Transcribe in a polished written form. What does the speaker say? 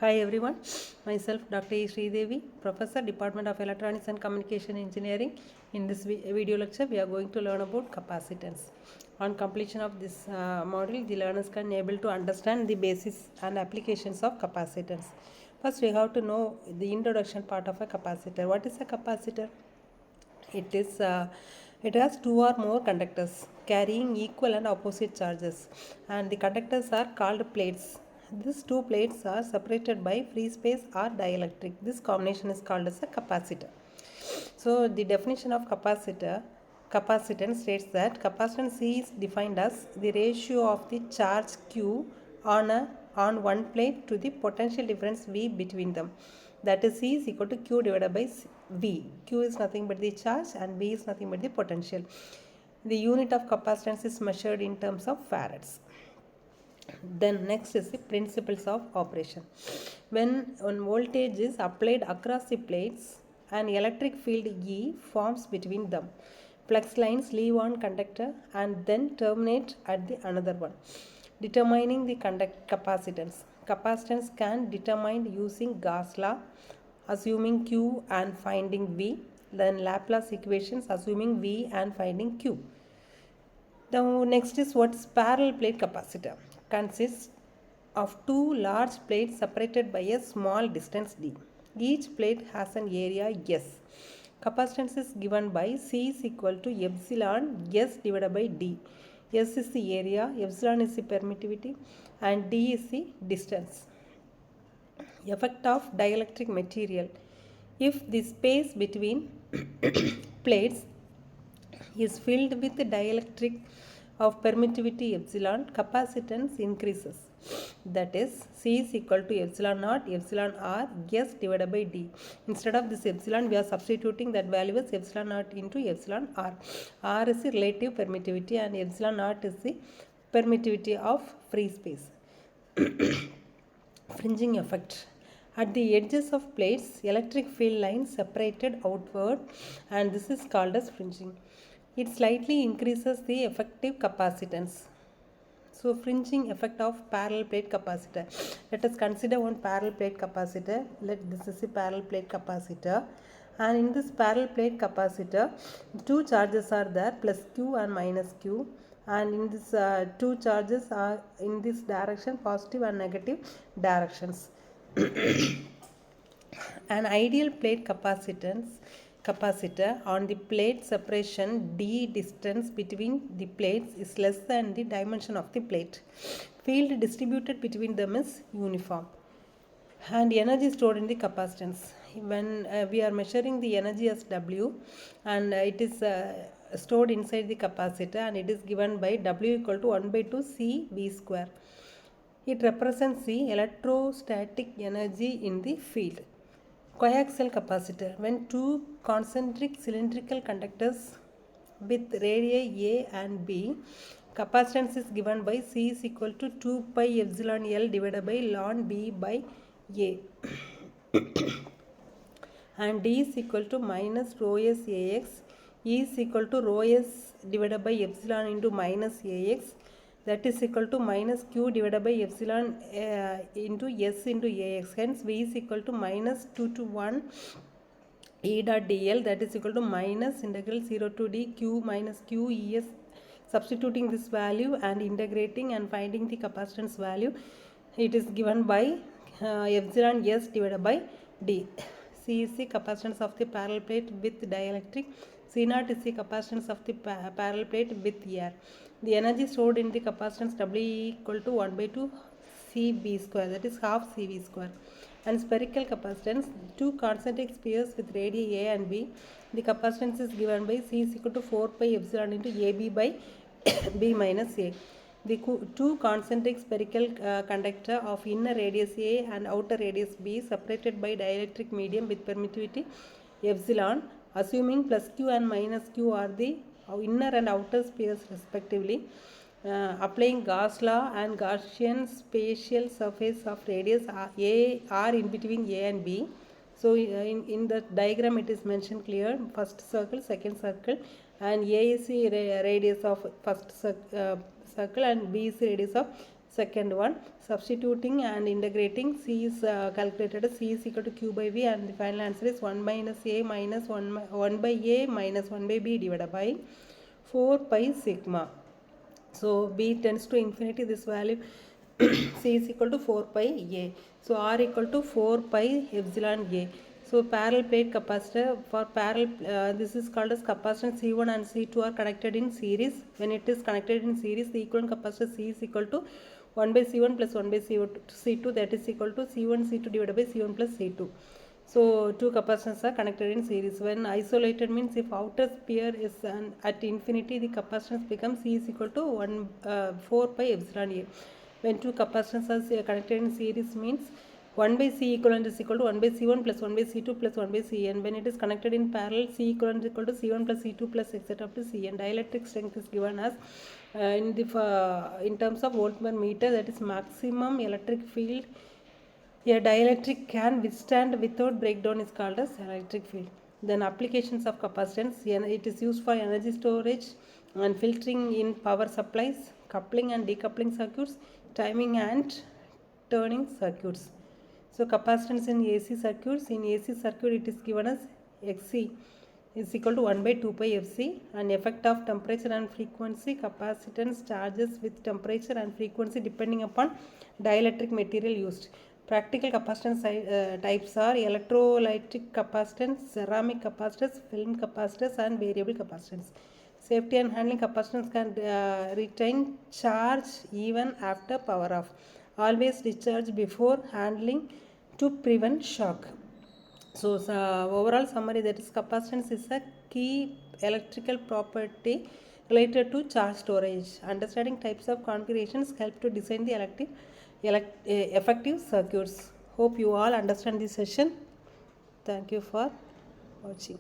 Hi everyone, myself Dr. E. Sridevi, Professor, Department of Electronics and Communication Engineering. In this video lecture, we are going to learn about capacitance. On completion of this module, the learners can be able to understand the basis and applications of capacitance. First, we have to know the introduction part of a capacitor. What is a capacitor? It is it has two or more conductors carrying equal and opposite charges, and the conductors are called plates. These two plates are separated by free space or dielectric. This combination is called as a capacitor. So the definition of capacitance states that capacitance is defined as the ratio of the charge Q on one plate to the potential difference V between them. That is C is equal to Q divided by V. Q is nothing but the charge and V is nothing but the potential. The unit of capacitance is measured in terms of farads. Then next is the principles of operation. When voltage is applied across the plates, an electric field E forms between them. Flux lines leave one conductor and then terminate at the another one. Determining the capacitance. Capacitance can determine using Gauss law, assuming Q and finding V. Then Laplace equations assuming V and finding Q. Now next is what is parallel plate capacitor. Consists of two large plates separated by a small distance d. Each plate has an area S. Capacitance is given by C is equal to epsilon S divided by d. S is the area, epsilon is the permittivity, and d is the distance. Effect of dielectric material. If the space between plates is filled with dielectric of permittivity epsilon, capacitance increases. That is, C is equal to epsilon naught, epsilon R, S divided by D. Instead of this epsilon, we are substituting that value as epsilon naught into epsilon R. R is the relative permittivity and epsilon naught is the permittivity of free space. Fringing effect. At the edges of plates, electric field lines separated outward, and this is called as fringing. It slightly increases the effective capacitance. So fringing effect of parallel plate capacitor. Let us consider one parallel plate capacitor. This is a parallel plate capacitor, and in this parallel plate capacitor, two charges are there, plus Q and minus Q, and in this two charges are in this direction, positive and negative directions. An ideal plate capacitor on the plate separation d distance between the plates is less than the dimension of the plate. Field distributed between them is uniform. And energy stored in the capacitance. When we are measuring the energy as W, and it is stored inside the capacitor, and it is given by W equal to 1 by 2 C V square. It represents the electrostatic energy in the field. Coaxial capacitor. When two concentric cylindrical conductors with radii A and B, capacitance is given by C is equal to 2 pi epsilon L divided by ln B by A. And D is equal to minus rho S AX. E is equal to rho S divided by epsilon into minus AX. That is equal to minus Q divided by epsilon into S into AX. Hence V is equal to minus 2 to 1 E dot dl, that is equal to minus integral 0 to d Q minus Q ES. Substituting this value and integrating and finding the capacitance value, it is given by epsilon S divided by d. C is the capacitance of the parallel plate with dielectric. C naught is the capacitance of the parallel plate with air. The energy stored in the capacitance W equal to 1 by 2 CV square, that is half CV square. And spherical capacitance, two concentric spheres with radii A and B. The capacitance is given by C is equal to 4 pi epsilon into AB by B minus A. The two concentric spherical conductor of inner radius A and outer radius B separated by dielectric medium with permittivity epsilon, assuming plus Q and minus Q are the inner and outer spheres respectively. Applying Gauss law and Gaussian spatial surface of radius A are in between A and B. So in the diagram it is mentioned clear, first circle, second circle, and A is the radius of first circle and B is the radius of Second one, substituting and integrating, C is calculated as C is equal to Q by V, and the final answer is 1 minus A minus 1 by A minus 1 by B divided by 4 pi sigma. So B tends to infinity, this value C is equal to 4 pi A. So R equal to 4 pi epsilon A. So parallel plate capacitor, for parallel, this is called as capacitance C1 and C2 are connected in series. When it is connected in series, the equivalent capacitor C is equal to 1 by C1 plus 1 by C2, that is equal to C1 C2 divided by C1 plus C2. So two capacitors are connected in series. When isolated means if outer sphere is at infinity, the capacitance becomes C is equal to 4 pi epsilon A. When two capacitors are connected in series means 1 by C equivalent is equal to 1 by C1 plus 1 by C2 plus 1 by Cn. When it is connected in parallel, C equivalent is equal to C1 plus C2 plus etc. up to Cn. Dielectric strength is given as in terms of volt per meter, that is maximum electric field a dielectric can withstand without breakdown is called as electric field. Then applications of capacitance, it is used for energy storage and filtering in power supplies, coupling and decoupling circuits, timing and turning circuits. So capacitance in AC circuits, in AC circuit it is given as Xc is equal to 1 by 2 pi Fc, and effect of temperature and frequency, capacitance charges with temperature and frequency depending upon dielectric material used. Practical capacitance types are electrolytic capacitance, ceramic capacitors, film capacitors and variable capacitance. Safety and handling, capacitance can retain charge even after power off. Always discharge before handling to prevent shock. So overall summary, that is capacitance is a key electrical property related to charge storage. Understanding types of configurations help to design the effective circuits. Hope you all understand this session. Thank you for watching.